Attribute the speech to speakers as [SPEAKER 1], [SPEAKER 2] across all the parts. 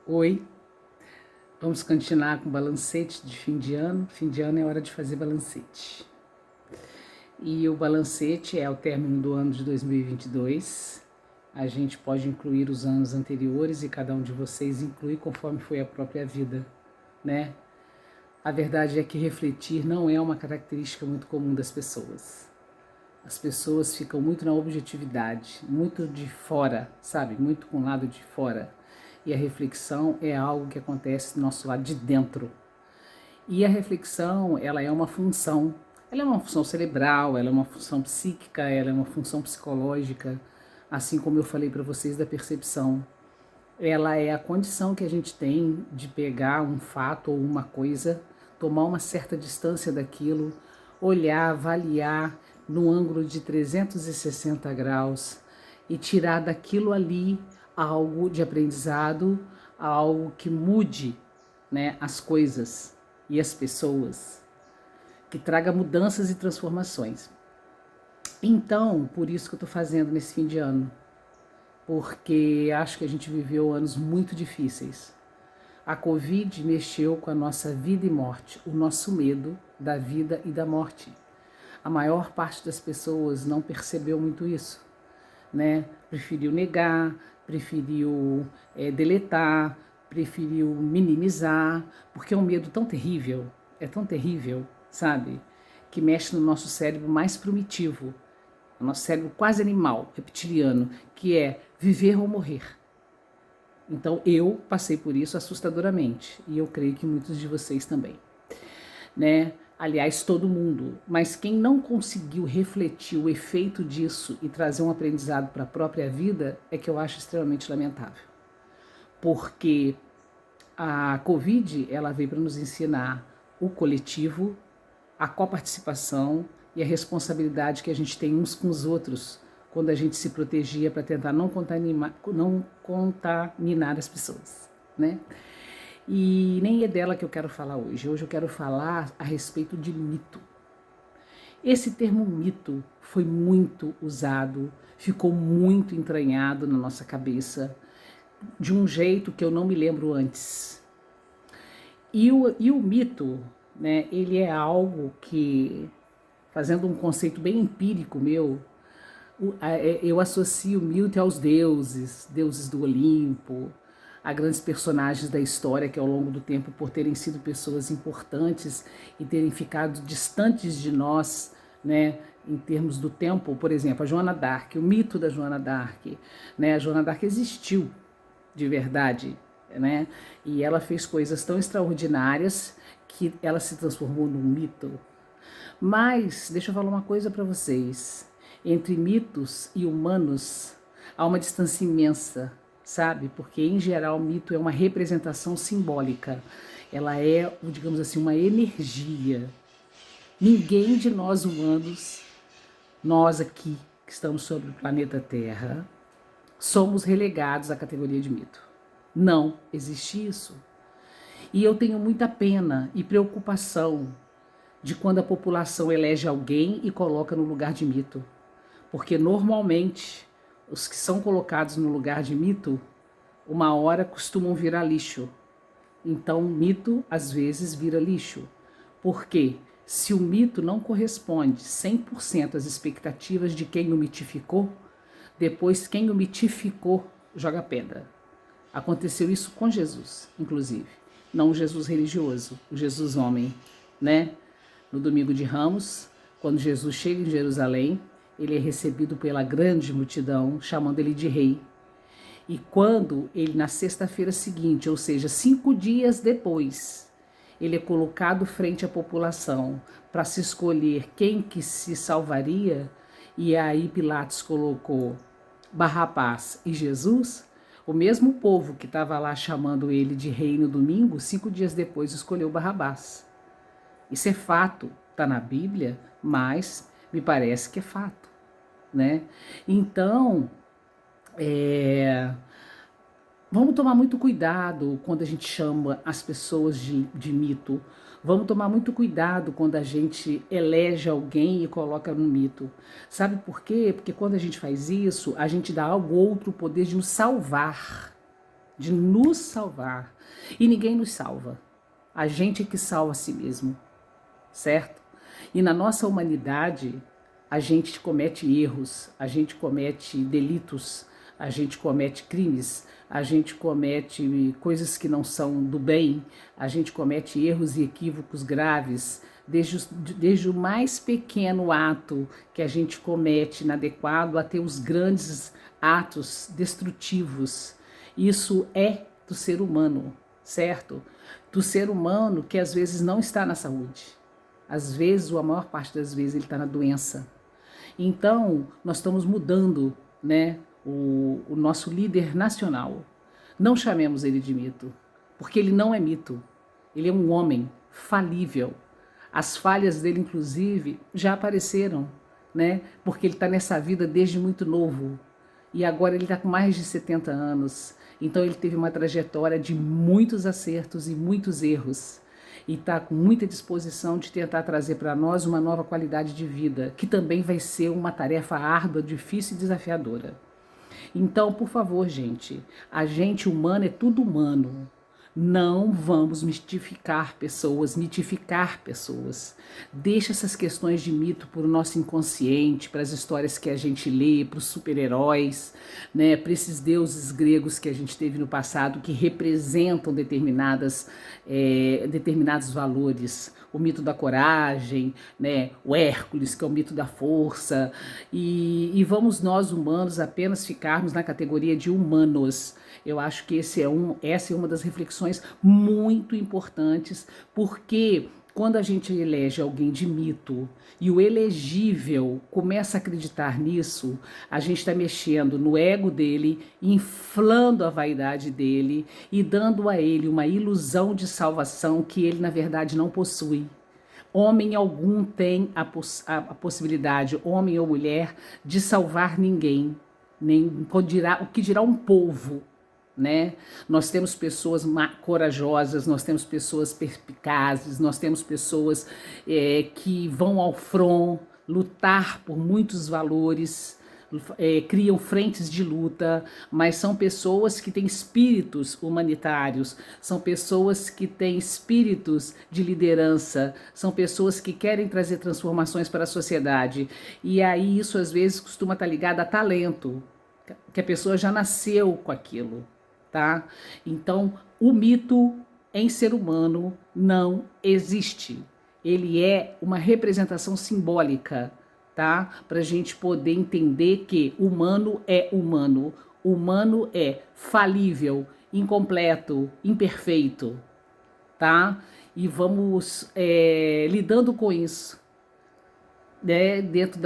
[SPEAKER 1] Oi, vamos continuar com o balancete de fim de ano. Fim de ano é hora de fazer balancete. E o balancete é o término do ano de 2022. A gente pode incluir os anos anteriores e cada um de vocês inclui conforme foi a própria vida, né? A verdade é que refletir não é uma característica muito comum das pessoas. As pessoas ficam muito na objetividade, muito de fora, sabe? Muito com o lado de fora. E a reflexão é algo que acontece do nosso lado de dentro. E a reflexão, ela é uma função. Ela é uma função cerebral, ela é uma função psíquica, ela é uma função psicológica, assim como eu falei para vocês da percepção. Ela é a condição que a gente tem de pegar um fato ou uma coisa, tomar uma certa distância daquilo, olhar, avaliar no ângulo de 360 graus e tirar daquilo ali algo de aprendizado, algo que mude, né, as coisas e as pessoas, que traga mudanças e transformações. Então, por isso que eu estou fazendo nesse fim de ano, porque acho que a gente viveu anos muito difíceis. A Covid mexeu com a nossa vida e morte, o nosso medo da vida e da morte. A maior parte das pessoas não percebeu muito isso, né? Preferiu negar, preferiu deletar, preferiu minimizar, porque é um medo é tão terrível, sabe? Que mexe no nosso cérebro mais primitivo, o nosso cérebro quase animal, reptiliano, que é viver ou morrer. Então eu passei por isso assustadoramente e eu creio que muitos de vocês também, né? Aliás, todo mundo, mas quem não conseguiu refletir o efeito disso e trazer um aprendizado para a própria vida é que eu acho extremamente lamentável. Porque a Covid, ela veio para nos ensinar o coletivo, a coparticipação e a responsabilidade que a gente tem uns com os outros quando a gente se protegia para tentar não contaminar as pessoas, né? E nem é dela que eu quero falar hoje. Hoje eu quero falar a respeito de mito. Esse termo mito foi muito usado, ficou muito entranhado na nossa cabeça, de um jeito que eu não me lembro antes. E o mito, né, ele é algo que, fazendo um conceito bem empírico meu, eu associo o mito aos deuses, deuses do Olimpo, a grandes personagens da história que ao longo do tempo, por terem sido pessoas importantes e terem ficado distantes de nós, né, em termos do tempo, por exemplo, a Joana d'Arc, o mito da Joana d'Arc, né, a Joana d'Arc existiu de verdade, né, e ela fez coisas tão extraordinárias que ela se transformou num mito. Mas, deixa eu falar uma coisa para vocês. Entre mitos e humanos há uma distância imensa, sabe? Porque, em geral, o mito é uma representação simbólica. Ela é, digamos assim, uma energia. Ninguém de nós humanos, nós aqui que estamos sobre o planeta Terra, somos relegados à categoria de mito. Não existe isso. E eu tenho muita pena e preocupação de quando a população elege alguém e coloca no lugar de mito. Porque normalmente os que são colocados no lugar de mito, uma hora costumam virar lixo. Então mito às vezes vira lixo. Por quê? Se o mito não corresponde 100% às expectativas de quem o mitificou, depois quem o mitificou joga pedra. Aconteceu isso com Jesus, inclusive. Não o Jesus religioso, o Jesus homem, né? No domingo de Ramos, quando Jesus chega em Jerusalém, ele é recebido pela grande multidão, chamando ele de rei. E quando ele, na sexta-feira seguinte, ou seja, 5 dias depois, ele é colocado frente à população para se escolher quem que se salvaria, e aí Pilatos colocou Barrabás e Jesus, o mesmo povo que estava lá chamando ele de rei no domingo, 5 dias depois escolheu Barrabás. Isso é fato, está na Bíblia, mas me parece que é fato, né? Então, vamos tomar muito cuidado quando a gente chama as pessoas de mito. Vamos tomar muito cuidado quando a gente elege alguém e coloca no mito. Sabe por quê? Porque quando a gente faz isso, a gente dá ao outro o poder de nos salvar. de nos salvar. E ninguém nos salva. A gente é que salva a si mesmo, certo? E na nossa humanidade, a gente comete erros, a gente comete delitos, a gente comete crimes, a gente comete coisas que não são do bem, a gente comete erros e equívocos graves, desde o mais pequeno ato que a gente comete inadequado até os grandes atos destrutivos. Isso é do ser humano, certo? Do ser humano que às vezes não está na saúde. Às vezes, ou a maior parte das vezes, ele está na doença. Então, nós estamos mudando, né, o nosso líder nacional. Não chamemos ele de mito, porque ele não é mito. Ele é um homem falível. As falhas dele, inclusive, já apareceram, né? Porque ele está nessa vida desde muito novo. E agora ele está com mais de 70 anos. Então ele teve uma trajetória de muitos acertos e muitos erros. E está com muita disposição de tentar trazer para nós uma nova qualidade de vida, que também vai ser uma tarefa árdua, difícil e desafiadora. Então, por favor, gente, a gente humano é tudo humano. Não vamos mitificar pessoas. Deixa essas questões de mito para o nosso inconsciente, para as histórias que a gente lê, para os super-heróis, né, para esses deuses gregos que a gente teve no passado, que representam determinados valores. O mito da coragem, né, o Hércules, que é o mito da força, e vamos nós humanos apenas ficarmos na categoria de humanos. Eu acho que essa é uma das reflexões muito importantes, porque quando a gente elege alguém de mito e o elegível começa a acreditar nisso, a gente está mexendo no ego dele, inflando a vaidade dele e dando a ele uma ilusão de salvação que ele, na verdade, não possui. Homem algum tem a possibilidade, homem ou mulher, de salvar ninguém, nem o que dirá um povo. Né? Nós temos pessoas corajosas, nós temos pessoas perspicazes, nós temos pessoas que vão ao front lutar por muitos valores, criam frentes de luta, mas são pessoas que têm espíritos humanitários, são pessoas que têm espíritos de liderança, são pessoas que querem trazer transformações para a sociedade. E aí isso às vezes costuma estar ligado a talento, que a pessoa já nasceu com aquilo. Tá? Então, o mito em ser humano não existe. Ele é uma representação simbólica, tá? Para a gente poder entender que humano é falível, incompleto, imperfeito, tá? E vamos lidando com isso, né? Dentro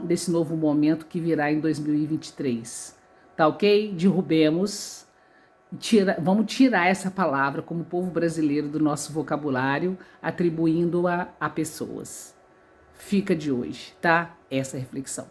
[SPEAKER 1] desse novo momento que virá em 2023, tá ok? Derrubemos. Vamos tirar essa palavra como povo brasileiro do nosso vocabulário, atribuindo-a a pessoas. Fica de hoje, tá? Essa reflexão.